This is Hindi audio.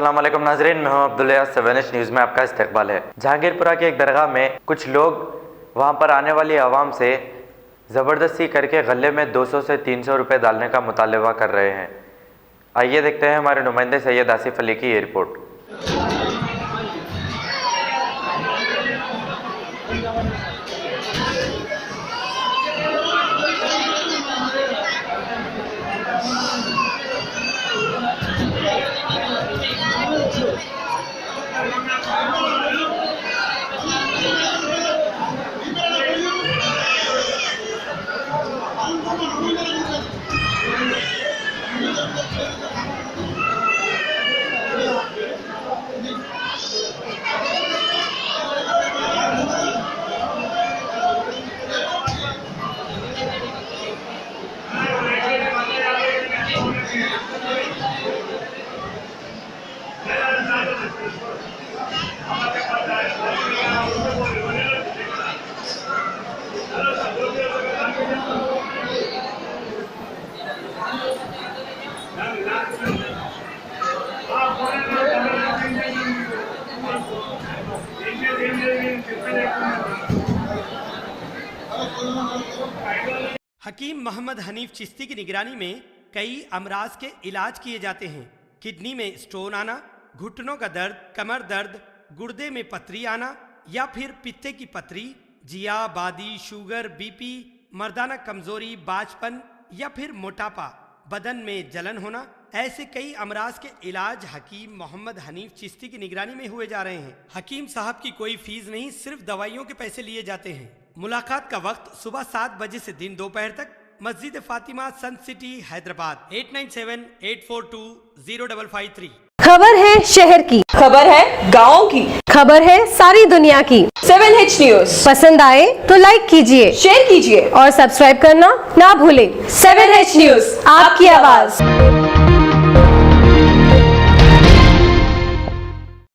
अस्सलाम वालेकुम नाजरीन, मैं हूं अब्दुल्ला। 7H न्यूज़ में आपका इस्तकबाल है। जहांगीरपुरा की एक दरगाह में कुछ लोग वहां पर आने वाली आवाम से ज़बरदस्ती करके गले में 200 से 300 रुपये डालने का मुतालबा कर रहे हैं। आइए देखते हैं हमारे नुमाइंदे सैयद आसिफ अली की ये रिपोर्ट। हकीम मोहम्मद हनीफ चिश्ती की निगरानी में कई अमराज के इलाज किए जाते हैं। किडनी में स्टोन आना, घुटनों का दर्द, कमर दर्द, गुर्दे में पथरी आना या फिर पित्ते की पथरी, जिया, बादी, शुगर, बीपी, मर्दाना कमजोरी, बाजपन या फिर मोटापा, बदन में जलन होना, ऐसे कई अमराज के इलाज हकीम मोहम्मद हनीफ चिश्ती की निगरानी में हुए जा रहे हैं। हकीम साहब की कोई फीस नहीं, सिर्फ दवाइयों के पैसे लिए जाते हैं। मुलाकात का वक्त सुबह 7 बजे से दिन दोपहर तक, मस्जिद फातिमा, सन सिटी, हैदराबाद। 8978420553। खबर है शहर की, खबर है गाँव की, खबर है सारी दुनिया की। 7H न्यूज़ पसंद आए तो लाइक कीजिए, शेयर कीजिए और सब्सक्राइब करना ना भूलें। 7H न्यूज़, आपकी आवाज़।